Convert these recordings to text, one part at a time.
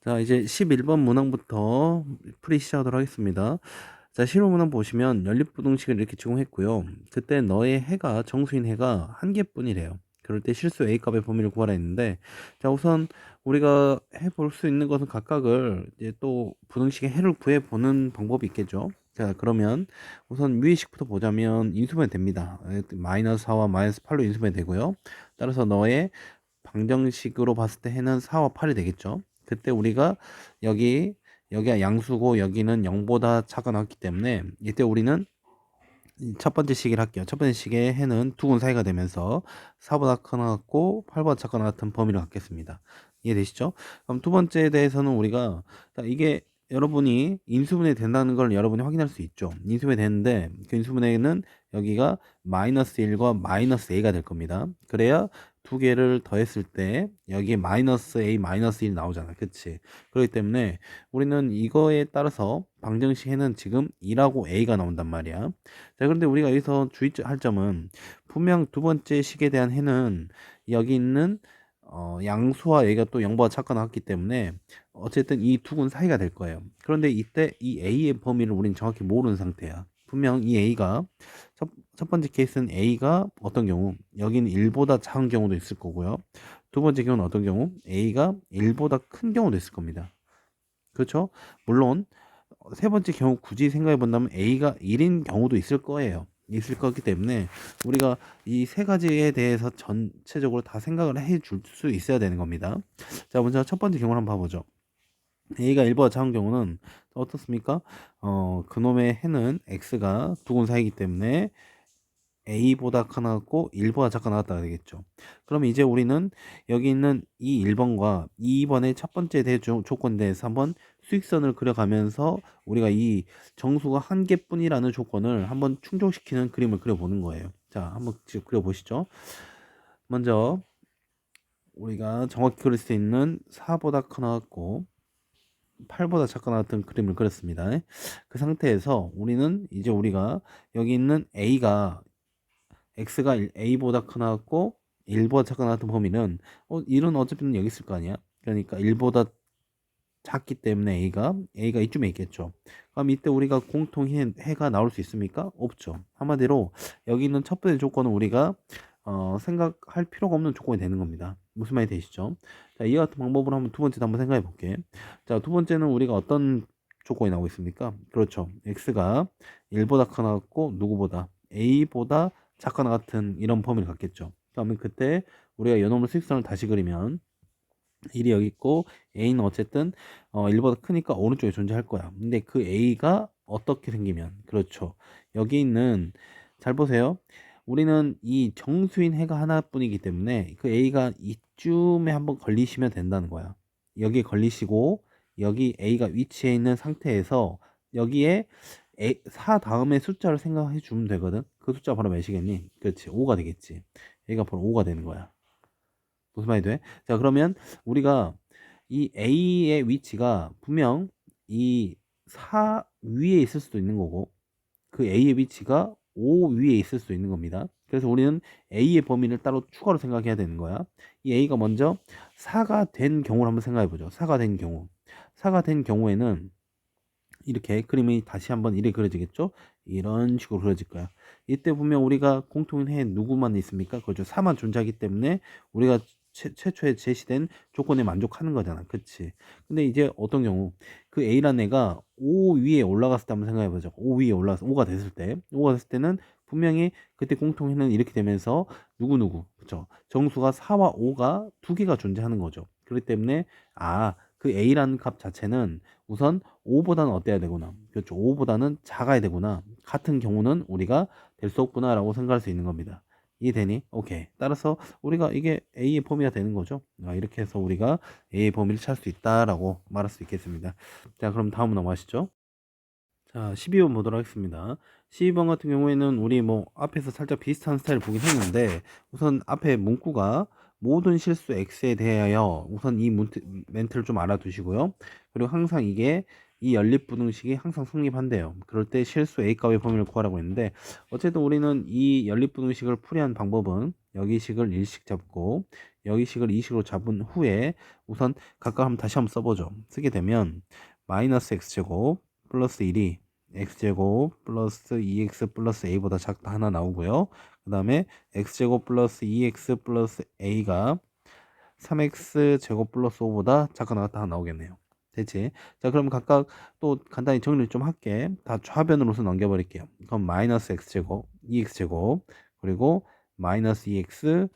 자, 이제 11번 문항부터 풀이 시작하도록 하겠습니다. 자, 실무 문항 보시면 연립부등식을 이렇게 제공했고요. 그때 너의 해가 정수인 해가 한 개뿐이래요. 그럴 때 실수 A 값의 범위를 구하라 했는데, 자, 우선 우리가 해볼 수 있는 것은 각각을 이제 또 부등식의 해를 구해 보는 방법이 있겠죠. 자, 그러면 우선 위의식부터 보자면 인수분해 됩니다. 마이너스 4와 마이너스 8로 인수분해 되고요. 따라서 너의 방정식으로 봤을 때 해는 4와 8이 되겠죠. 그때 우리가 여기가 양수고 여기는 0보다 차가 나왔기 때문에 이때 우리는 첫 번째 식을 할게요. 첫 번째 식의 해는 두근 사이가 되면서 4보다 커나갔고 8보다 작거 나같은 범위를 갖겠습니다. 이해되시죠? 그럼 두 번째에 대해서는 우리가 이게 여러분이 인수분해 된다는 걸 여러분이 확인할 수 있죠. 인수분해 되는데 그 인수분해는 여기가 마이너스 1과 마이너스 a가 될 겁니다. 그래야 두 개를 더했을 때 여기에 마이너스 a 마이너스 1 나오잖아. 그치? 그렇기 때문에 우리는 이거에 따라서 방정식 해는 지금 2라고 a가 나온단 말이야. 자, 그런데 우리가 여기서 주의할 점은 분명 두 번째 식에 대한 해는 여기 있는 양수와 a가 또 0보다 작거나 나왔기 때문에 어쨌든 이 두 군 사이가 될 거예요. 그런데 이때 이 a의 범위를 우리는 정확히 모르는 상태야. 분명 이 a가 첫 번째 케이스는 a가 어떤 경우 여기는 1보다 작은 경우도 있을 거고요. 두 번째 경우는 어떤 경우 a가 1보다 큰 경우도 있을 겁니다. 그렇죠? 물론 세 번째 경우 굳이 생각해 본다면 A가 1인 경우도 있을 거예요. 있을 거기 때문에 우리가 이 세 가지에 대해서 전체적으로 다 생각을 해 줄 수 있어야 되는 겁니다. 자, 먼저 첫 번째 경우를 한번 봐보죠. A가 1보다 작은 경우는 어떻습니까? 그놈의 해는 X가 두근 사이기 때문에 A보다 커나갔고 1보다 작거 나왔다 되겠죠. 그럼 이제 우리는 여기 있는 이 1번과 2번의 첫 번째 조건에 대해서 한번 수익선을 그려가면서 우리가 이 정수가 한 개뿐이라는 조건을 한번 충족시키는 그림을 그려보는 거예요. 자, 한번 지금 그려보시죠. 먼저 우리가 정확히 그릴 수 있는 4보다 커나갔고 8보다 작거 나왔던 그림을 그렸습니다. 그 상태에서 우리는 이제 우리가 여기 있는 x가 a보다 커나갔고 1보다 작거 나왔던 범위는 1은 어차피 여기 있을 거 아니야. 그러니까 1보다 작기 때문에 a가 이쯤에 있겠죠. 그럼 이때 우리가 공통 해가 나올 수 있습니까? 없죠. 한마디로 여기 있는 첫 번째 조건은 우리가 생각할 필요가 없는 조건이 되는 겁니다. 무슨 말이 되시죠? 자, 이와 같은 방법으로 한번 두 번째도 한번 생각해 볼게. 자, 두 번째는 우리가 어떤 조건이 나오고 있습니까? 그렇죠. x가 1보다 커나갔고 누구보다 a보다 작거나 같은 이런 범위를 갖겠죠. 그러면 그때 우리가 연놈의 수익선을 다시 그리면 1이 여기 있고 a는 어쨌든 1보다 크니까 오른쪽에 존재할 거야. 근데 그 a가 어떻게 생기면 그렇죠. 여기 있는 잘 보세요. 우리는 이 정수인 해가 하나뿐이기 때문에 그 a가 이쯤에 한번 걸리시면 된다는 거야. 여기에 걸리시고 여기 a가 위치해 있는 상태에서 여기에 4 다음에 숫자를 생각해 주면 되거든. 그 숫자 바로 몇이겠니? 그렇지. 5가 되겠지. a가 바로 5가 되는 거야. 무슨 말이 돼? 자, 그러면 우리가 이 A의 위치가 분명 이 4 위에 있을 수도 있는 거고 그 A의 위치가 5 위에 있을 수도 있는 겁니다. 그래서 우리는 A의 범위를 따로 추가로 생각해야 되는 거야. 이 A가 먼저 4가 된 경우를 한번 생각해 보죠. 4가 된 경우. 4가 된 경우에는 이렇게 그림이 다시 한번 이렇게 그려지겠죠? 이런 식으로 그려질 거야. 이때 보면 우리가 공통해 누구만 있습니까? 그죠? 4만 존재하기 때문에 우리가 최초에 제시된 조건에 만족하는 거잖아. 그치? 근데 이제 어떤 경우 그 A라는 애가 5 위에 올라갔을 때 한번 생각해 보자. 5 위에 올라가서 5가 됐을 때 5가 됐을 때는 분명히 그때 공통해는 이렇게 되면서 누구누구 그쵸? 정수가 4와 5가 두 개가 존재하는 거죠. 그렇기 때문에 그 A라는 값 자체는 우선 5보다는 어때야 되구나. 그렇죠. 5보다는 작아야 되구나. 같은 경우는 우리가 될 수 없구나 라고 생각할 수 있는 겁니다. 이해되니? 오케이. 따라서 우리가 이게 A의 범위가 되는 거죠. 이렇게 해서 우리가 A의 범위를 찾을 수 있다라고 말할 수 있겠습니다. 자, 그럼 다음 넘어가시죠. 자, 12번 보도록 하겠습니다. 12번 같은 경우에는 우리 뭐 앞에서 살짝 비슷한 스타일 보긴 했는데 우선 앞에 문구가 모든 실수 X에 대하여 우선 이 멘트를 좀 알아두시고요. 그리고 항상 이게 이 연립부등식이 항상 성립한대요. 그럴 때 실수 A값의 범위를 구하라고 했는데 어쨌든 우리는 이 연립부등식을 풀이한 방법은 여기 식을 1식 잡고 여기 식을 이 식으로 잡은 후에 우선 각각 한번 다시 한번 써보죠. 쓰게 되면 마이너스 x제곱 플러스 1이 x제곱 플러스 2x 플러스 a보다 작다 하나 나오고요. 그 다음에 x제곱 플러스 2x 플러스 a가 3x 제곱 플러스 5보다 작거나 같다 하나 나오겠네요. 됐지? 자, 그럼 각각 또 간단히 정리를 좀 할게. 다 좌변으로서 넘겨버릴게요. 그럼 마이너스 x제곱, 2x제곱, 그리고 마이너스 2x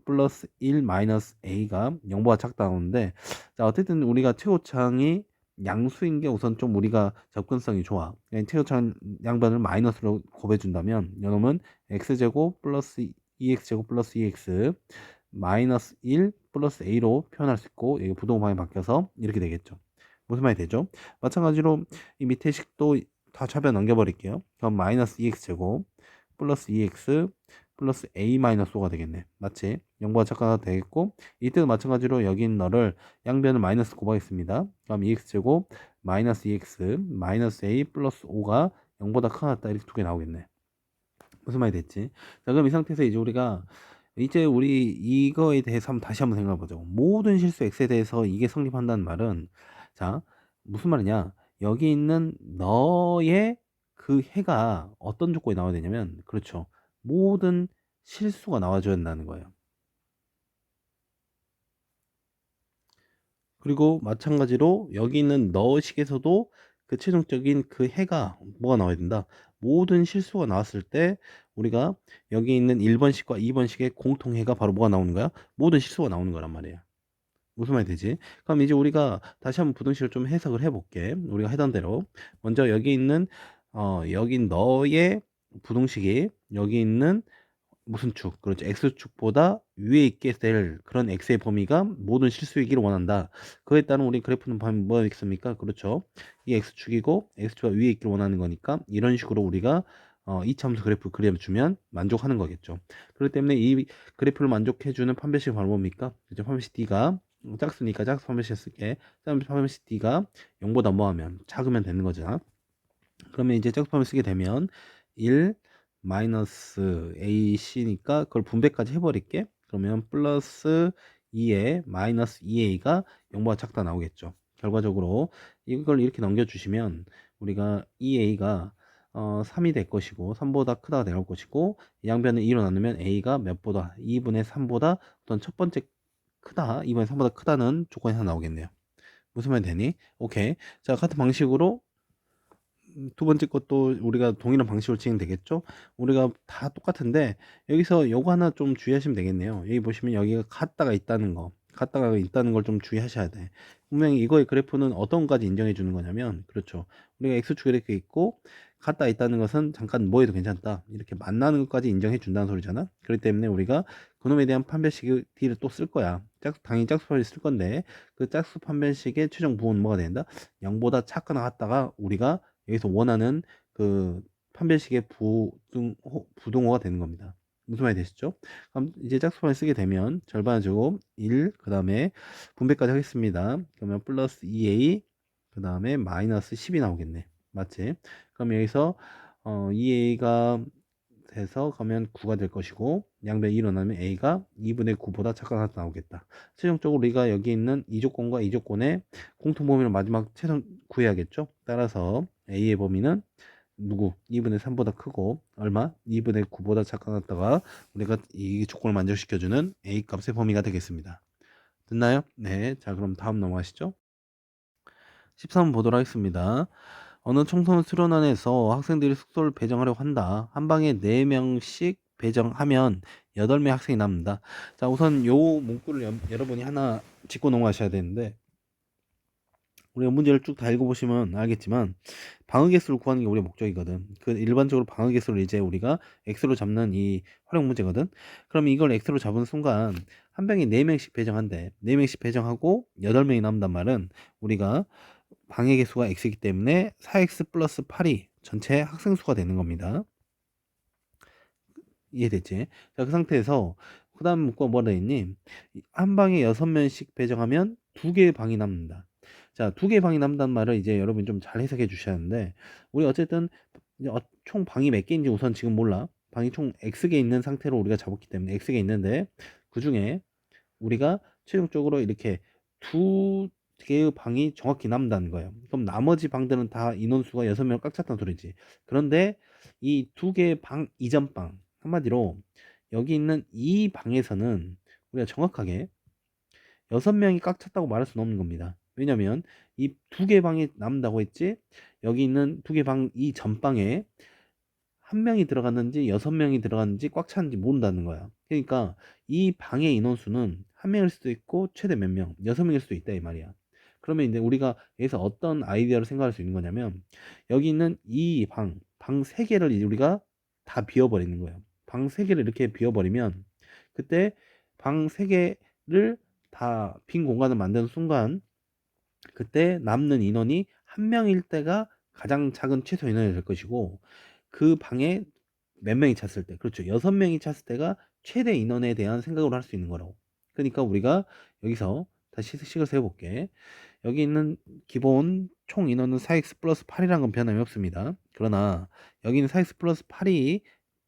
플러스 1 마이너스 a가 0보다 작다 나오는데, 자, 어쨌든 우리가 최고창이 양수인 게 우선 좀 우리가 접근성이 좋아. 최고창 양변을 마이너스로 곱해준다면, 이놈은 x제곱 플러스 2x제곱 플러스 2x 마이너스 1 플러스 a로 표현할 수 있고, 이게 부동방에 바뀌어서 이렇게 되겠죠. 무슨 말이 되죠? 마찬가지로 이 밑에 식도 다 좌변 넘겨버릴게요. 그럼 마이너스 2x제곱 플러스 2x 플러스 a 마이너스 5가 되겠네. 맞지? 0보다 작거나 되겠고, 이때도 마찬가지로 여기 있는 너를 양변을 마이너스 곱하겠습니다. 그럼 2x제곱 마이너스 2x 마이너스 a 플러스 5가 0보다 크거나 같다, 이렇게 두 개 나오겠네. 무슨 말이 됐지? 자, 그럼 이 상태에서 이제 우리가 이제 우리 이거에 대해서 다시 한번 생각해 보죠. 모든 실수 x에 대해서 이게 성립한다는 말은, 자, 무슨 말이냐? 여기 있는 너의 그 해가 어떤 조건이 나와야 되냐면, 그렇죠. 모든 실수가 나와줘야 한다는 거예요. 그리고 마찬가지로 여기 있는 너식에서도 그 최종적인 그 해가 뭐가 나와야 된다. 모든 실수가 나왔을 때 우리가 여기 있는 1번식과 2번식의 공통해가 바로 뭐가 나오는 거야? 모든 실수가 나오는 거란 말이야. 무슨 말이 되지? 그럼 이제 우리가 다시 한번 부등식을 좀 해석을 해볼게. 우리가 하던 대로 먼저 여기 있는 여기 너의 부등식이 여기 있는 무슨 축? 그렇죠. X축보다 위에 있게 될 그런 X의 범위가 모든 실수이기를 원한다. 그에 따른 우리 그래프는 뭐가 있습니까? 그렇죠. 이 X축이고 X축가 위에 있기를 원하는 거니까 이런 식으로 우리가 이차함수 그래프 그려주면 만족하는 거겠죠. 그렇기 때문에 이 그래프를 만족해주는 판별식 바로 뭡니까? 그렇죠. 판별식 D가 작으니까 작은 판별식 쓸게. 판별식 D가 0보다 뭐하면 작으면 되는 거잖아. 그러면 이제 짝수함을 쓰게 되면 1 마이너스 AC니까 그걸 분배까지 해버릴게. 그러면 플러스 2에 마이너스 2A가 0보다 작다 나오겠죠. 결과적으로 이걸 이렇게 넘겨주시면 우리가 2A가 3이 될 것이고 3보다 크다가 나올 것이고 양변을 2로 나누면 A가 몇보다 2분의 3보다 어떤 첫 번째 크다 2분의 3보다 크다는 조건이 하나 나오겠네요. 무슨 말이 되니? 오케이. 자, 같은 방식으로 두 번째 것도 우리가 동일한 방식으로 진행되겠죠. 우리가 다 똑같은데 여기서 요거 하나 좀 주의하시면 되겠네요. 여기 보시면 여기가 같다가 있다는 거, 같다가 있다는 걸 좀 주의하셔야 돼. 분명히 이거의 그래프는 어떤 것까지 인정해 주는 거냐면, 그렇죠, 우리가 x축이 이렇게 있고 같다 있다는 것은 잠깐 뭐 해도 괜찮다, 이렇게 만나는 것까지 인정해 준다는 소리잖아. 그렇기 때문에 우리가 그놈에 대한 판별식 D를 또 쓸 거야. 당연히 짝수 판별 쓸 건데 그 짝수 판별식의 최종 부호는 뭐가 된다? 0보다 작거나 같다가 우리가 여기서 원하는 그 판별식의 부등호가 되는 겁니다. 무슨 말이 되시죠? 그럼 이제 짝수판을 쓰게 되면 절반을 주고 1, 그 다음에 분배까지 하겠습니다. 그러면 플러스 2a, 그 다음에 마이너스 10이 나오겠네. 맞지? 그럼 여기서 2a가 돼서 가면 9가 될 것이고 양변 2로 나면 a가 2분의 9보다 작거나 같다 나오겠다. 최종적으로 우리가 여기 있는 이 조건과 이 조건의 공통범위를 마지막 최종 구해야겠죠. 따라서 a의 범위는 누구? 2분의 3보다 크고 얼마? 2분의 9보다 작거나 같다가 우리가 이 조건을 만족시켜주는 a 값의 범위가 되겠습니다. 됐나요? 네. 자, 그럼 다음 넘어가시죠. 13번 보도록 하겠습니다. 어느 청소년 수련원에서 학생들이 숙소를 배정하려고 한다. 한 방에 4명씩 배정하면 8명 학생이 남는다. 자, 우선 요 문구를 여러분이 하나 짚고 넘어가셔야 되는데, 우리가 문제를 쭉 다 읽어보시면 알겠지만 방어 개수를 구하는 게 우리의 목적이거든. 그 일반적으로 방어 개수를 이제 우리가 x로 잡는 이 활용 문제거든. 그럼 이걸 x로 잡은 순간 한 병에 4명씩 배정한대. 4명씩 배정하고 8명이 남는단 말은 우리가 방해 개수가 x이기 때문에 4x 플러스 8이 전체 학생 수가 되는 겁니다. 이해됐지? 자, 그 상태에서 그 다음 문구가 뭐라 했니? 한 방에 6명씩 배정하면 2개의 방이 남는다. 자, 2개의 방이 남는다는 말을 이제 여러분 좀 잘 해석해 주셔야 하는데, 우리 어쨌든 이제 총 방이 몇 개인지 우선 지금 몰라. 방이 총 X개 있는 상태로 우리가 잡았기 때문에 X개 있는데 그 중에 우리가 최종적으로 이렇게 두 개의 방이 정확히 남는다는 거예요. 그럼 나머지 방들은 다 인원수가 6명 꽉 찼다는 소리지. 그런데 이 두 개의 방 이전 방, 한마디로 여기 있는 이 방에서는 우리가 정확하게 6명이 꽉 찼다고 말할 수는 없는 겁니다. 왜냐면 이 두 개 방이 남는다고 했지, 여기 있는 두 개 방 이 전방에 한 명이 들어갔는지 6명이 들어갔는지 꽉 찼는지 모른다는 거야. 그러니까 이 방의 인원수는 한 명일 수도 있고 최대 몇 명, 6명일 수도 있다 이 말이야. 그러면 이제 우리가 여기서 어떤 아이디어를 생각할 수 있는 거냐면, 여기 있는 이 방 3개를 이제 우리가 다 비워버리는 거예요. 방 3개를 이렇게 비워버리면 그때 방 3개를 다 빈 공간을 만드는 순간, 그때 남는 인원이 한 명일 때가 가장 작은 최소 인원이 될 것이고, 그 방에 몇 명이 찼을 때, 그렇죠, 6명이 찼을 때가 최대 인원에 대한 생각으로 할 수 있는 거라고. 그러니까 우리가 여기서 다시 식을 세워볼게. 여기 있는 기본 총 인원은 4x 플러스 8이라는 건 변함이 없습니다. 그러나 여기 있는 4x 플러스 8이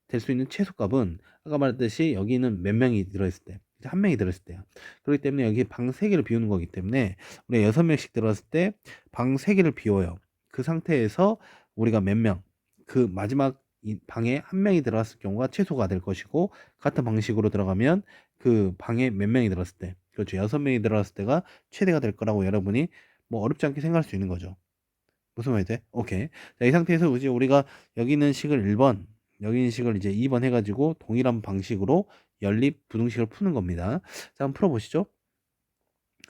될 수 있는 최소값은 아까 말했듯이 여기는 몇 명이 들어있을 때, 이제 한 명이 들어있을 때야. 그렇기 때문에 여기 방 3개를 비우는 거기 때문에 우리가 6명씩 들어갔을 때 방 3개를 비워요. 그 상태에서 우리가 몇 명, 그 마지막 이 방에 한 명이 들어갔을 경우가 최소가 될 것이고, 같은 방식으로 들어가면 그 방에 몇 명이 들어갔을 때, 그렇죠, 6명이 들어갔을 때가 최대가 될 거라고 여러분이 뭐 어렵지 않게 생각할 수 있는 거죠. 무슨 말이 돼? 오케이. 자, 이 상태에서 이제 우리가 여기 있는 식을 1번, 여기 있는 식을 이제 2번 해가지고 동일한 방식으로 연립 부등식을 푸는 겁니다. 자, 한번 풀어보시죠.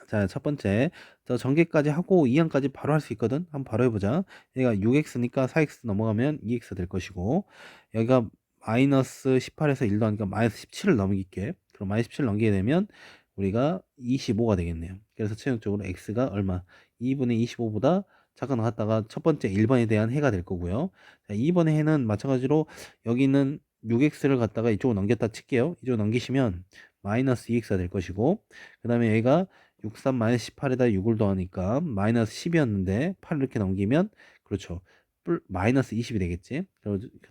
자, 첫 번째, 저 전개까지 하고 2항까지 바로 할 수 있거든. 한번 바로 해보자. 얘가 6x니까 4x 넘어가면 2x 될 것이고, 여기가 마이너스 18에서 1 더하니까 마이너스 17을 넘길게. 그럼 마이너스 17을 넘기게 되면 우리가 25가 되겠네요. 그래서 최종적으로 x가 얼마? 2분의 25보다 잠깐 나갔다가 첫 번째 1번에 대한 해가 될 거고요. 자, 2번의 해는 마찬가지로 여기 있는 6x를 갖다가 이쪽으로 넘겼다 칠게요. 이쪽으로 넘기시면 마이너스 2x가 될 것이고, 그 다음에 얘가 63 마이너스 18에다 6을 더하니까 마이너스 10이었는데 8 이렇게 넘기면, 그렇죠, 마이너스 20이 되겠지.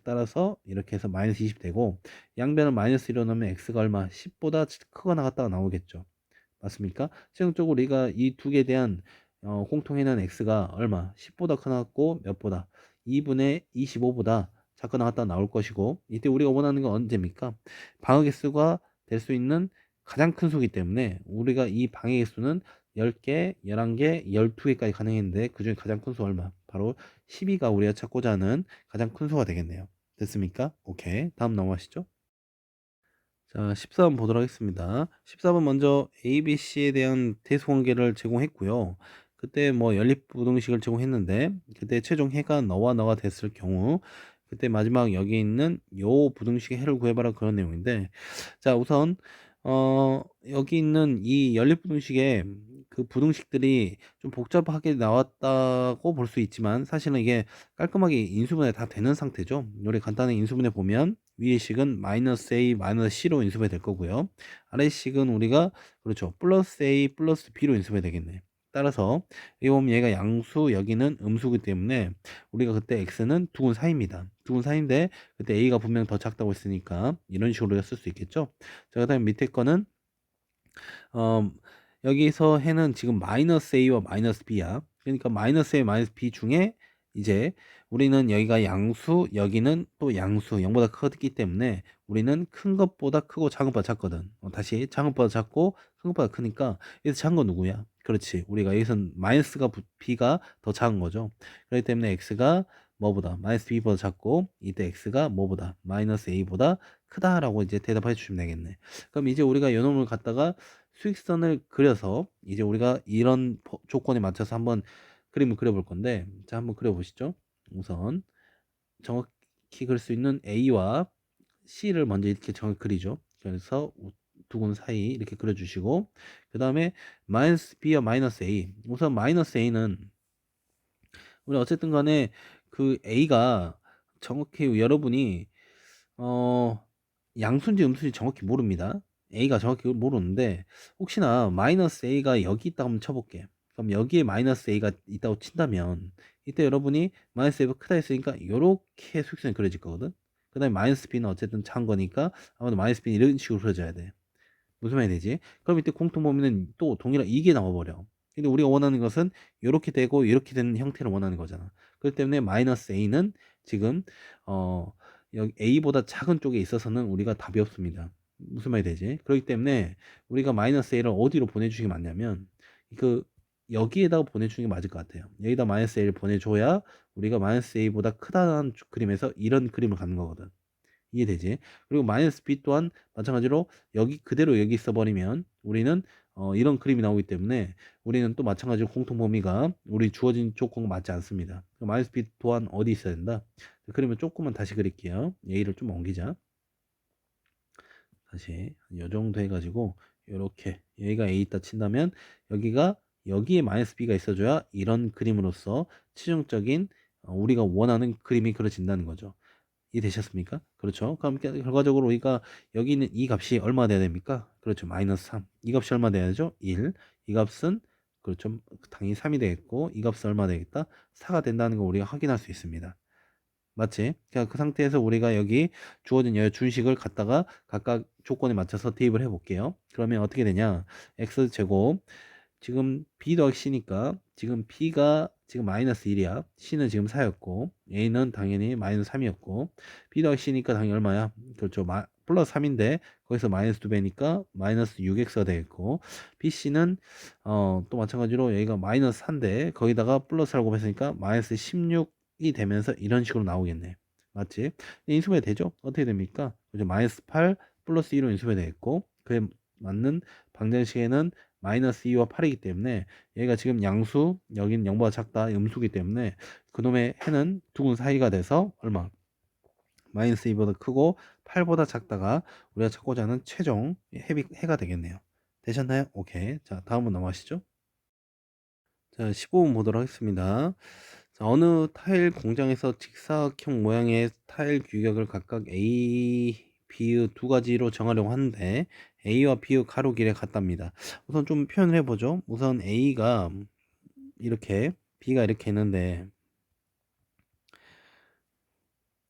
따라서 이렇게 해서 마이너스 20 되고, 양변을 마이너스 1로 넣으면 x가 얼마? 10보다 크거나 같다가 나오겠죠. 맞습니까? 최종적으로 우리가 이 두 개에 대한 공통해는 x가 얼마? 10보다 크나 같고 몇 보다? 2분의 25보다 작거나 같다 나올 것이고, 이때 우리가 원하는 건 언제입니까? 방어 개수가 될 수 있는 가장 큰 수이기 때문에 우리가 이 방의 개수는 10개, 11개, 12개까지 가능했는데 그중에 가장 큰 수 얼마? 바로 12가 우리가 찾고자 하는 가장 큰 수가 되겠네요. 됐습니까? 오케이. 다음 넘어가시죠. 자, 14번 보도록 하겠습니다. 14번 먼저 ABC에 대한 대수관계를 제공했고요. 그때 뭐 연립부등식을 제공했는데, 그때 최종 해가 너와 너가 됐을 경우 그때 마지막 여기 있는 요 부등식의 해를 구해봐라, 그런 내용인데, 자, 우선 여기 있는 이 연립부등식의 그 부등식들이 좀 복잡하게 나왔다고 볼 수 있지만, 사실은 이게 깔끔하게 인수분해 다 되는 상태죠. 우리 간단히 인수분해 보면 위의 식은 마이너스 a 마이너스 c로 인수분해 될 거고요. 아래 식은 우리가, 그렇죠, 플러스 a 플러스 b로 인수분해 되겠네. 따라서 여기 보면 얘가 양수, 여기는 음수기 때문에 우리가 그때 x는 두근 사이입니다. 두근 사이인데 그때 a가 분명 더 작다고 했으니까 이런 식으로 쓸 수 있겠죠. 자, 그 다음에 밑에 거는 어, 여기서 해는 지금 마이너스 a와 마이너스 b야. 그러니까 마이너스 a 마이너스 b 중에 이제 우리는 여기가 양수, 여기는 또 양수, 0보다 크기 때문에 우리는 큰 것보다 크고 작은 것보다 작거든. 다시 작은 것보다 작고 큰 것보다 크니까 여기서 작은 건 누구야? 그렇지, 우리가 여기선 마이너스가 b가 더 작은 거죠. 그렇기 때문에 x가 뭐보다? 마이너스 b보다 작고, 이때 x가 뭐보다? 마이너스 a보다 크다라고 이제 대답해 주시면 되겠네. 그럼 이제 우리가 이놈을 갖다가 수익선을 그려서 이제 우리가 이런 조건에 맞춰서 한번 그림을 그려볼 건데, 자, 한번 그려보시죠. 우선 정확히 그릴 수 있는 A와 C를 먼저 이렇게 정확히 그리죠. 그래서 두근 사이 이렇게 그려주시고, 그 다음에 마이너스 B와 마이너스 A, 우선 마이너스 A는 우리 어쨌든 간에 그 A가 정확히 여러분이 양수인지 음수인지 정확히 모릅니다. A가 정확히 모르는데, 혹시나 마이너스 A가 여기 있다고 한번 쳐볼게. 그럼 여기에 마이너스 A가 있다고 친다면 이때 여러분이 마이너스 A가 크다 했으니까 이렇게 수직선이 그려질 거거든. 그 다음에 마이너스 B는 어쨌든 작은 거니까 아마도 마이너스 B는 이런 식으로 그려져야 돼. 무슨 말이 되지? 그럼 이때 공통 범위는 또 동일한 이게 나와버려. 근데 우리가 원하는 것은 이렇게 되고 이렇게 되는 형태를 원하는 거잖아. 그렇기 때문에 마이너스 a는 지금 여기 a보다 작은 쪽에 있어서는 우리가 답이 없습니다. 무슨 말이 되지? 그렇기 때문에 우리가 마이너스 a를 어디로 보내주는 게 맞냐면 그 여기에다가 보내주는 게 맞을 것 같아요. 여기다 마이너스 a를 보내줘야 우리가 마이너스 a보다 크다는 그림에서 이런 그림을 갖는 거거든. 이해되지? 그리고 마이너스 b 또한 마찬가지로 여기 그대로 여기 있어버리면 우리는 이런 그림이 나오기 때문에 우리는 또 마찬가지로 공통 범위가 우리 주어진 조건과 맞지 않습니다. 마이너스 b 또한 어디 있어야 된다? 그러면 조금만 다시 그릴게요. a를 좀 옮기자. 다시 이 정도 해가지고 이렇게 여기가 a 있다 친다면 여기가 여기에 마이너스 b가 있어줘야 이런 그림으로서 최종적인 우리가 원하는 그림이 그려진다는 거죠. 이해되셨습니까? 그렇죠. 그럼 결과적으로 우리가 여기 있는 이 값이 얼마 돼야 됩니까? 그렇죠. 마이너스 3. 이 값이 얼마 돼야죠? 1. 이 값은 그렇죠. 당연히 3이 되겠고 이 값은 얼마 되겠다? 4가 된다는 거 우리가 확인할 수 있습니다. 맞지? 자, 그 상태에서 우리가 여기 주어진 여 준식을 갖다가 각각 조건에 맞춰서 대입을 해 볼게요. 그러면 어떻게 되냐? x제곱 지금 b 더하기 c니까 지금 b가 지금 마이너스 1이야. c는 지금 4였고 a는 당연히 마이너스 3이었고 b 더하기 c니까 당연히 얼마야? 그렇죠. 플러스 3인데 거기서 마이너스 2배니까 마이너스 6x가 되겠고 bc는 또 마찬가지로 여기가 마이너스 4인데 거기다가 플러스라고 곱했으니까 마이너스 16이 되면서 이런 식으로 나오겠네. 맞지? 인수분해 되죠? 어떻게 됩니까? 그죠? 마이너스 8 플러스 1로 인수분해 되겠고 그에 맞는 방정식에는 마이너스 2와 8이기 때문에 얘가 지금 양수 여기는 0보다 작다 음수기 때문에 그놈의 해는 두근 사이가 돼서 얼마? 마이너스 2보다 크고 8보다 작다가 우리가 찾고자 하는 최종 해가 되겠네요. 되셨나요? 오케이. 자, 다음으로 넘어가시죠. 자, 15분 보도록 하겠습니다. 자, 어느 타일 공장에서 직사각형 모양의 타일 규격을 각각 A, B의 두 가지로 정하려고 하는데 A와 B의 가로 길에 같답니다. 우선 좀 표현을 해보죠. 우선 A가 이렇게 B가 이렇게 있는데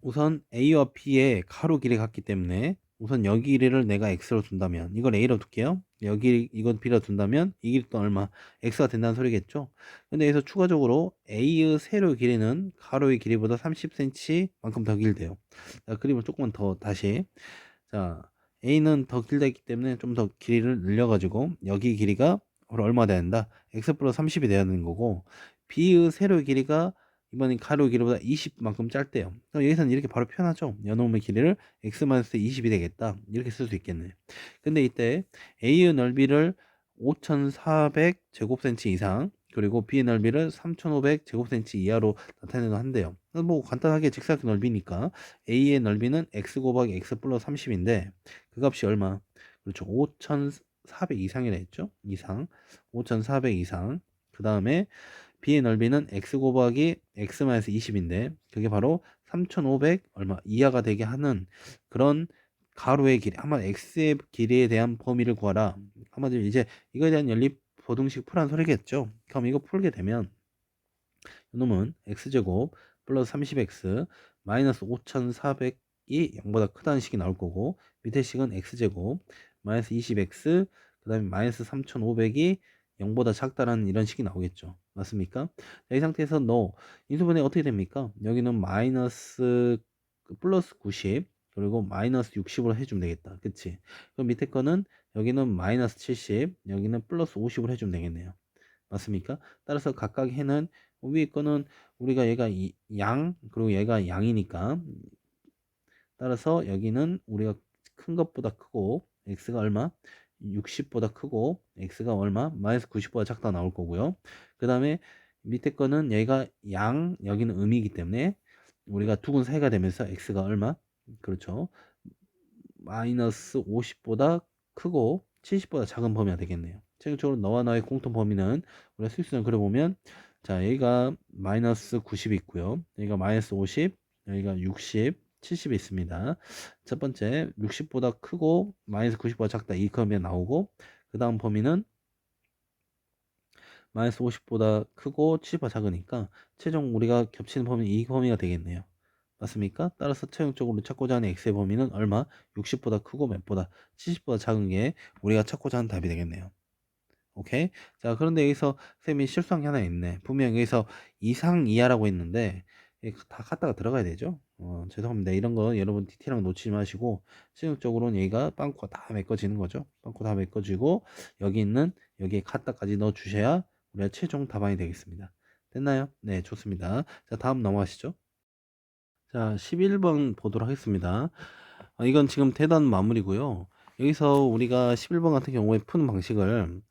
우선 A와 B의 가로 길이 같기 때문에 우선 여기 길이를 내가 X로 둔다면 이걸 A로 둘게요. 여기 이건 B로 둔다면 이 길이 또 얼마? X가 된다는 소리겠죠. 근데 여기서 추가적으로 A의 세로의 길이는 가로의 길이보다 30cm 만큼 더 길대요. 자, 그림을 조금만 더 다시 자 A는 더 길다 했기 때문에 좀 더 길이를 늘려가지고 여기 길이가 얼마 돼야 된다? X 플러스 30이 돼야 되는 거고 B의 세로의 길이가 이번엔 가로 길이보다 20만큼 짧대요. 그럼 여기서는 이렇게 바로 표현하죠. 연놈의 길이를 x-20이 되겠다. 이렇게 쓸 수 있겠네. 근데 이때 A의 넓이를 5400 제곱센치 이상 그리고 B의 넓이를 3500 제곱센치 이하로 나타내는 한대요. 뭐 간단하게 직사각 넓이니까 A의 넓이는 x 곱하기 x 플러스 30인데 그 값이 얼마? 그렇죠. 5400 이상이라 했죠. 이상 5400 이상 그 다음에 B의 넓이는 x 곱하기 x-20인데 그게 바로 3500 얼마 이하가 되게 하는 그런 가로의 길이 한번 x의 길이에 대한 범위를 구하라. 한마디로 이제 이거에 대한 연립 보등식 풀한 소리겠죠. 그럼 이거 풀게 되면 이놈은 x제곱 플러스 30x 마이너스 5400이 0보다 크다는 식이 나올 거고 밑에 식은 x제곱 마이너스 20x 그 다음에 마이너스 3500이 0보다 작다라는 이런 식이 나오겠죠. 맞습니까? 자, 이 상태에서 인수분해 어떻게 됩니까? 여기는 마이너스 플러스 90 그리고 마이너스 60으로 해주면 되겠다. 그치? 그럼 밑에 거는 여기는 마이너스 70 여기는 플러스 50으로 해주면 되겠네요. 맞습니까? 따라서 각각 해는 위에 거는 우리가 얘가 양 그리고 얘가 양이니까 따라서 여기는 우리가 큰 것보다 크고 x가 얼마? 60보다 크고 x가 얼마? 마이너스 90보다 작다 나올 거고요. 그 다음에 밑에 거는 얘가 양 여기는 음이기 때문에 우리가 두근 사이가 되면서 x가 얼마? 그렇죠. 마이너스 50보다 크고 70보다 작은 범위가 되겠네요. 최종적으로 너와 나의 공통 범위는 우리가 수익수는 그려보면 자 여기가 마이너스 90이 있고요. 여기가 마이너스 50, 여기가 60, 70이 있습니다. 첫 번째 60보다 크고 마이너스 90보다 작다 이 범위가 나오고 그 다음 범위는 마이너스 50보다 크고 70보다 작으니까 최종 우리가 겹치는 범위 이 범위가 되겠네요. 맞습니까? 따라서 최종적으로 찾고자 하는 x의 범위는 얼마? 60보다 크고 몇보다? 70보다 작은 게 우리가 찾고자 하는 답이 되겠네요. 오케이? 자, 그런데 여기서 쌤이 실수한 게 하나 있네. 분명 여기서 이상 이하라고 했는데 이게 다 갖다가 들어가야 되죠. 죄송합니다. 이런 거 여러분 디테일하게 놓치지 마시고 최종적으로는 여기가 빵꾸가 다 메꿔지는 거죠. 빵꾸 다 메꿔지고 여기 있는 여기에 갖다까지 넣어 주셔야 우리가 최종 답안이 되겠습니다. 됐나요? 네, 좋습니다. 자, 다음 넘어가시죠. 자, 11번 보도록 하겠습니다. 이건 지금 대단 마무리고요. 여기서 우리가 11번 같은 경우에 푸는 방식을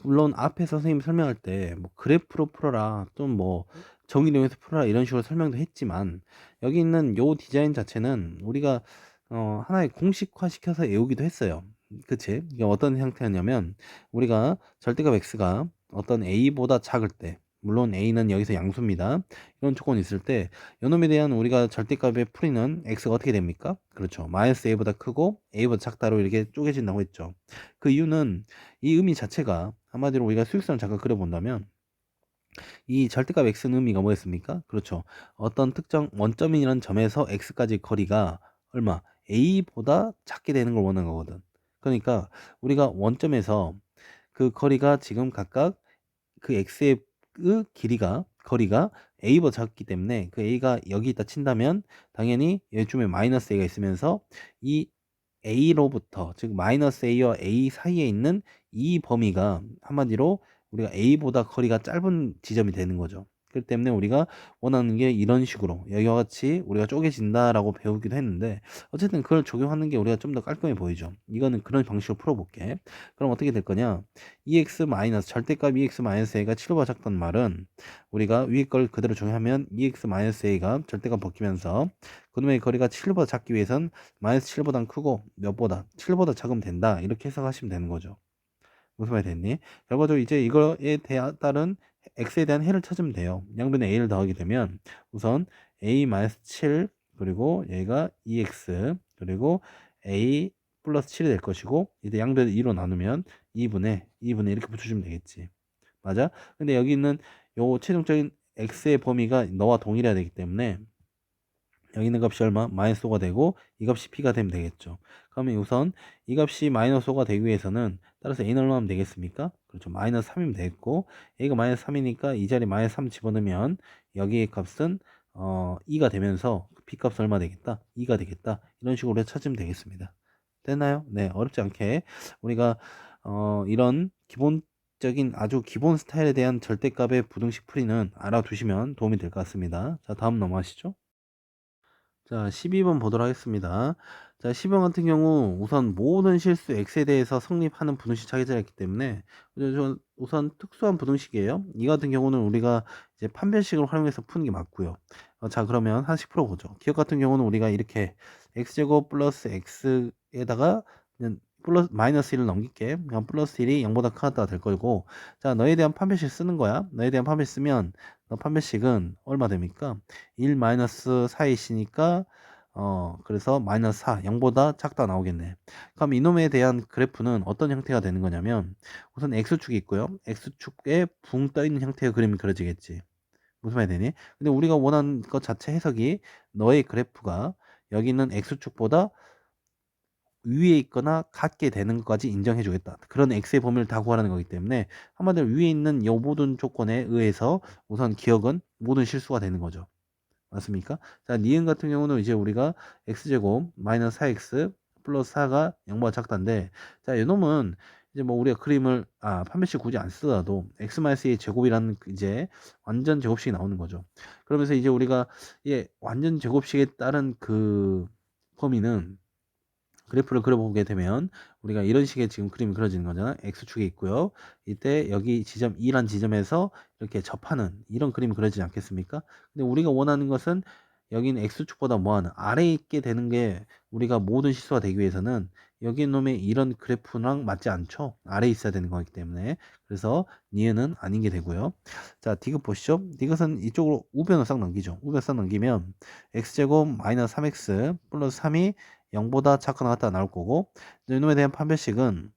물론 앞에 선생님이 설명할 때 뭐 그래프로 풀어라 또는 뭐 정의이용해서 풀어라 이런 식으로 설명도 했지만 여기 있는 요 디자인 자체는 우리가 하나의 공식화 시켜서 외우기도 했어요. 그치? 이게 어떤 형태였냐면 우리가 절대값 x가 어떤 a보다 작을 때 물론 a는 여기서 양수입니다. 이런 조건이 있을 때 요놈에 대한 우리가 절대값의 풀이는 x가 어떻게 됩니까? 그렇죠. 마이너스 a보다 크고 a보다 작다로 이렇게 쪼개진다고 했죠. 그 이유는 이 의미 자체가 한마디로 우리가 수직선을 잠깐 그려본다면 이 절대값 x는 의미가 뭐였습니까? 그렇죠. 어떤 특정 원점이라는 점에서 x까지 거리가 얼마? a보다 작게 되는 걸 원하는 거거든. 그러니까 우리가 원점에서 그 거리가 지금 각각 그 x의 그 길이가 거리가 a보다 작기 때문에 그 a가 여기 있다 친다면 당연히 요즘에 마이너스 a가 있으면서 이 a로부터 즉 마이너스 a와 a 사이에 있는 이 범위가 한마디로 우리가 a보다 거리가 짧은 지점이 되는 거죠. 그렇기 때문에 우리가 원하는 게 이런 식으로 여기와 같이 우리가 쪼개진다라고 배우기도 했는데 어쨌든 그걸 적용하는 게 우리가 좀 더 깔끔해 보이죠. 이거는 그런 방식으로 풀어볼게. 그럼 어떻게 될 거냐? EX 마이너스 절대값 EX 마이너스 A가 7보다 작다는 말은 우리가 위에 걸 그대로 적용하면 EX 마이너스 A가 절대값 벗기면서 그놈의 거리가 7보다 작기 위해선 마이너스 7보다 크고 몇보다 7보다 작으면 된다 이렇게 해석하시면 되는 거죠. 무슨 말이 됐니? 결과적으로 이제 이거에 따른 x에 대한 해를 찾으면 돼요. 양변에 a를 더하게 되면 우선 a-7 그리고 얘가 2x 그리고 a 플러스 7이 될 것이고 이제 양변을 2로 나누면 2분의 이렇게 붙여주면 되겠지. 맞아? 근데 여기 있는 요 최종적인 x의 범위가 너와 동일해야 되기 때문에 여기 있는 값이 얼마? 마이너스 5가 되고 이 값이 p가 되면 되겠죠. 그러면 우선 이 값이 마이너스 5가 되기 위해서는 따라서 a는 얼마 하면 되겠습니까? 그렇죠. 마이너스 3이면 되겠고 a가 마이너스 3이니까 이 자리에 마이너스 3 집어넣으면 여기의 값은 2가 되면서 p 값은 얼마 되겠다? 2가 되겠다. 이런 식으로 찾으면 되겠습니다. 됐나요? 네, 어렵지 않게 우리가 이런 기본적인 아주 기본 스타일에 대한 절대값의 부등식 풀이는 알아두시면 도움이 될 것 같습니다. 자, 다음 넘어가시죠. 자, 12번 보도록 하겠습니다. 자, 12번 같은 경우 우선 모든 실수 x에 대해서 성립하는 부등식 차이자가 있기 때문에 우선 특수한 부등식이에요. 이 같은 경우는 우리가 이제 판별식을 활용해서 푸는 게 맞고요. 자, 그러면 하나씩 풀어보죠. 기억 같은 경우는 우리가 이렇게 x제곱 플러스 x에다가 그냥 플러스 마이너스 1을 넘길게. 그냥 플러스 1이 0보다 크다가 될 거고. 자, 너에 대한 판별식 쓰는 거야. 너에 대한 판별식 쓰면 너 판별식은 얼마 됩니까? 1 마이너스 4이시니까 그래서 마이너스 4 0보다 작다 나오겠네. 그럼 이놈에 대한 그래프는 어떤 형태가 되는 거냐면 우선 x축이 있고요. x축에 붕 떠 있는 형태의 그림이 그려지겠지. 무슨 말이 되니? 근데 우리가 원하는 것 자체 해석이 너의 그래프가 여기 있는 x축보다 위에 있거나 같게 되는 것까지 인정해 주겠다. 그런 x의 범위를 다 구하라는 거기 때문에 한마디로 위에 있는 이 모든 조건에 의해서 우선 기억은 모든 실수가 되는 거죠. 맞습니까? 자, 니은 같은 경우는 이제 우리가 x제곱 마이너스 4x 플러스 4가 0보다 작다인데 자, 이놈은 이제 뭐 우리가 그림을 판별식 굳이 안 쓰더라도 x 마이너스 a 제곱이라는 이제 완전 제곱식이 나오는 거죠. 그러면서 이제 우리가 완전 제곱식에 따른 그 범위는 그래프를 그려보게 되면 우리가 이런 식의 지금 그림이 그려지는 거잖아. x축이 있고요. 이때 여기 지점 2란 지점에서 이렇게 접하는 이런 그림이 그려지지 않겠습니까? 근데 우리가 원하는 것은 여기는 x축보다 뭐하는 아래에 있게 되는 게 우리가 모든 실수가 되기 위해서는 여기 놈의 이런 그래프랑 맞지 않죠. 아래에 있어야 되는 거기 때문에 그래서 니은은 아닌 게 되고요. 자, 디귿 보시죠. 디귿은 이쪽으로 우변을 싹 넘기죠. 우변 싹 넘기면 x제곱 마이너스 3x 플러스 3이 0보다 작거나 같다 나올 거고 이놈에 대한 판별식은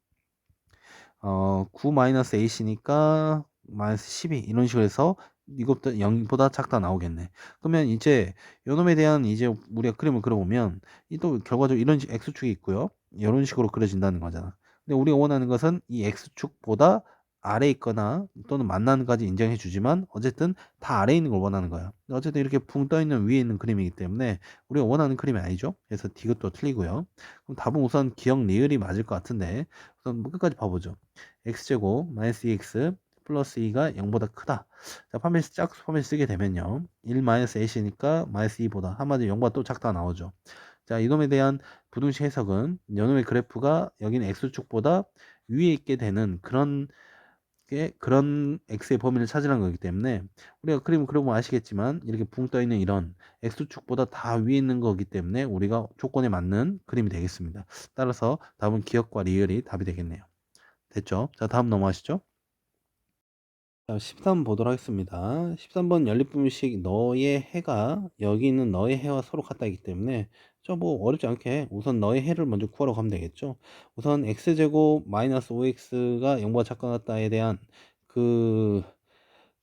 9 마이너스 a시니까 마이너스 12 이런 식으로 해서 이것보다 0보다 작다 나오겠네. 그러면 이제 요놈에 대한 이제 우리가 그림을 그려보면 이 또 결과적으로 이런 x축이 있고요. 이런 식으로 그려진다는 거잖아. 근데 우리가 원하는 것은 이 x축보다 아래에 있거나 또는 만나는까지 인정해 주지만 어쨌든 다 아래에 있는 걸 원하는 거야. 어쨌든 이렇게 붕 떠 있는 위에 있는 그림이기 때문에 우리가 원하는 그림이 아니죠. 그래서 디귿도 틀리고요. 그럼 답은 우선 기억 리을이 맞을 것 같은데 우선 뭐 끝까지 봐보죠. x제곱 마이너스 2x 플러스 2가 0보다 크다. 자, 짝수 판매식 쓰게 되면요. 1 마이너스 A시니까 마이너스 2보다 한마디로 0보다 또 작다 나오죠. 자, 이놈에 대한 부등식 해석은 이놈의 그래프가 여기는 X축보다 위에 있게 되는 그런 X의 범위를 찾으라는 거기 때문에 우리가 그림을 그려보면 아시겠지만 이렇게 붕 떠 있는 이런 X축보다 다 위에 있는 거기 때문에 우리가 조건에 맞는 그림이 되겠습니다. 따라서 답은 기억과 리을이 답이 되겠네요. 됐죠? 자, 다음 넘어가시죠. 자, 13번 보도록 하겠습니다. 13번 연립분식 너의 해가 여기 있는 너의 해와 서로 같다기 때문에 저 뭐 어렵지 않게 우선 너의 해를 먼저 구하러 가면 되겠죠. 우선 x제곱 마이너스 5x가 0보다 작거나 같다에 대한 그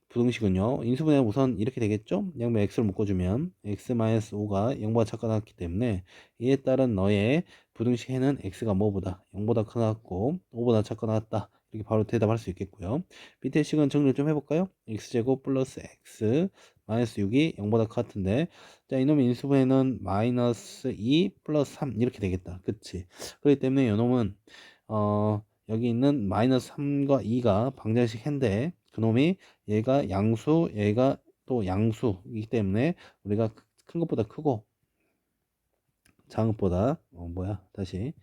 부등식은요. 인수분해는 우선 이렇게 되겠죠. 양면 x를 묶어주면 x-5가 0보다 작거나 같기 때문에 이에 따른 너의 부등식 해는 x가 뭐보다 0보다 크나 같고 5보다 작거나 같다. 이렇게 바로 대답할 수 있겠고요. 밑에 식은 정리를 좀 해볼까요? x제곱 플러스 x 마이너스 6이 0보다 같은데 자 이놈의 인수분해는 마이너스 2 플러스 3 이렇게 되겠다. 그치? 그렇기 때문에 이놈은 여기 있는 마이너스 3과 2가 방정식 해인데 그놈이 얘가 양수, 얘가 또 양수이기 때문에 우리가 큰 것보다 크고 작은 것보다 다시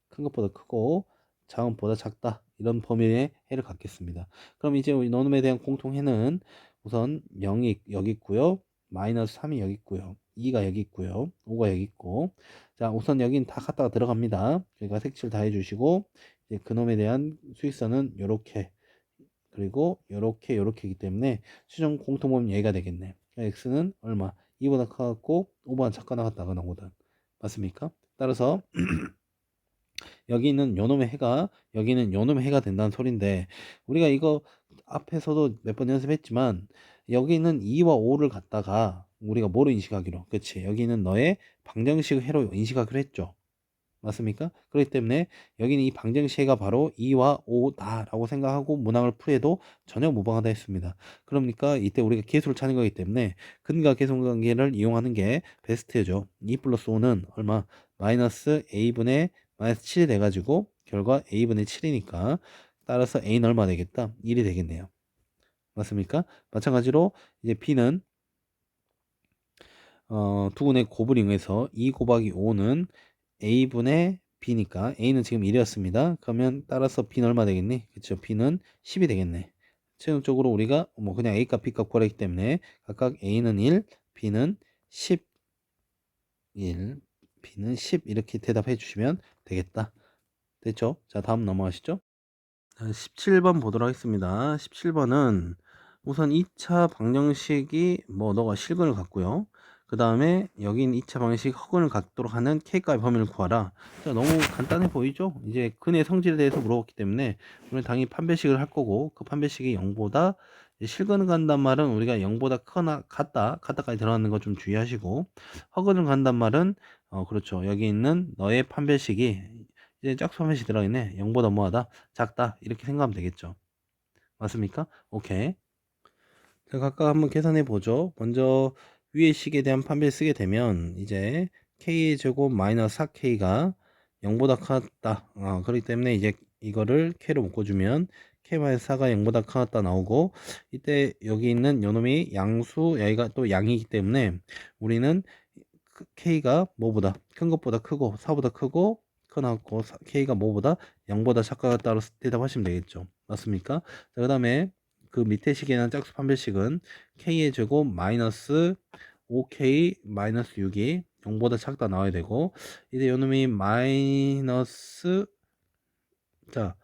큰 것보다 크고 작은 것보다 작다 이런 범위의 해를 갖겠습니다. 그럼 이제 우리 너놈에 대한 공통해는 우선 0이 여기 있고요. 마이너스 3이 여기 있고요. 2가 여기 있고요. 5가 여기 있고 자 우선 여긴 다 갖다가 들어갑니다. 그러니까 색칠 다 해주시고 이제 그놈에 대한 수익선은 이렇게 그리고 요렇게이기 때문에 최종 공통범위 얘가 되겠네. x는 얼마? 2보다 커갖고 5보다 작거나 같다가 나오거든. 맞습니까? 따라서 여기 있는 요놈의 해가 여기는 요놈의 해가 된다는 소린데 우리가 이거 앞에서도 몇 번 연습했지만 여기 있는 2와 5를 갖다가 우리가 뭐로 인식하기로 그치 여기는 너의 방정식 해로 인식하기로 했죠. 맞습니까? 그렇기 때문에 여기는 이 방정식이 바로 2와 5다라고 생각하고 문항을 풀이해도 전혀 무방하다 했습니다. 그러니까 이때 우리가 계수를 찾는 거기 때문에 근과 계수관계를 이용하는 게 베스트죠. 2 플러스 5는 얼마? 마이너스 a분의 마이너스 7이 돼가지고 결과 a분의 7이니까 따라서 a는 얼마 되겠다? 1이 되겠네요. 맞습니까? 마찬가지로 이제 b는 두분의 곱을 이용해서 2 곱하기 5는 a분의 b니까 a는 지금 1이었습니다. 그러면 따라서 b는 얼마 되겠니? 그렇죠. b는 10이 되겠네. 최종적으로 우리가 뭐 그냥 a 값 b 값 구하기 때문에 각각 a는 1, b는 10, 1, b는 10 이렇게 대답해 주시면 되겠다. 됐죠? 자, 다음 넘어가시죠. 17번 보도록 하겠습니다. 17번은 우선 2차 방정식이 뭐 너가 실근을 갖고요. 그 다음에 여긴 2차 방정식 허근을 갖도록 하는 K값의 범위를 구하라. 자, 너무 간단해 보이죠? 이제 근의 성질에 대해서 물어봤기 때문에 우리는 당연히 판별식을 할 거고 그 판별식이 0보다 실근을 간단 말은 우리가 0보다 크거나 같다까지 들어가는 거 좀 주의하시고 허근을 간단 말은 그렇죠. 여기 있는 너의 판별식이 이제 짝수 판별식 들어있네. 0보다 뭐하다? 작다. 이렇게 생각하면 되겠죠. 맞습니까? 오케이. 자, 각각 한번 계산해 보죠. 먼저 위의 식에 대한 판별 쓰게 되면 이제 k의 제곱 마이너스 4k가 0보다 크다. 그렇기 때문에 이제 이거를 k로 묶어주면 k 마이너스 4가 0보다 크다 나오고 이때 여기 있는 요놈이 양수 여기가 또 양이기 때문에 우리는 k가 뭐보다 큰 것보다 크고 4보다 크고 크나고 k가 뭐보다 0보다 작거나 따로 대답하시면 되겠죠. 맞습니까? 자, 그 다음에 그 밑에 식에는 짝수 판별식은 k의 제곱 마이너스 5k 마이너스 6이 0보다 작다 나와야 되고 이제 요놈이 마이너스 자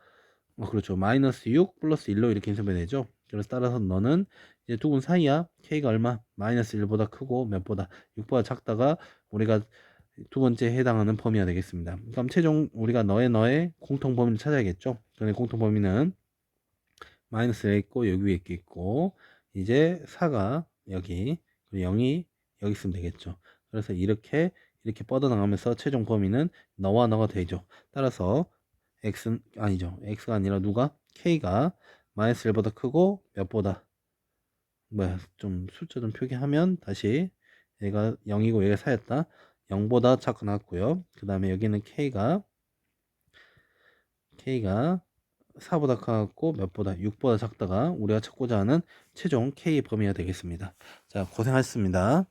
그렇죠. 마이너스 6 플러스 1로 이렇게 인수분해 되죠. 그래서 따라서 너는 이제 두 분 사이야. k가 얼마? 마이너스 1보다 크고 몇보다 6보다 작다가 우리가 두 번째 해당하는 범위가 되겠습니다. 그럼 최종 우리가 너의 공통 범위를 찾아야겠죠. 그런데 공통 범위는 마이너스 1에 있고 여기 위에 있고 이제 4가 여기, 그리고 0이 여기 있으면 되겠죠. 그래서 이렇게 뻗어나가면서 최종 범위는 너와 너가 되죠. 따라서 x는 아니죠. x가 아니라 누가? k가 마이너스 1보다 크고 몇보다, 뭐야, 좀 숫자 좀 표기하면 다시 얘가 0이고 얘가 4였다. 0보다 작고 나왔고요. 그 다음에 여기는 k가 4보다 커갖고 몇보다, 6보다 작다가 우리가 찾고자 하는 최종 k 범위가 되겠습니다. 자, 고생하셨습니다.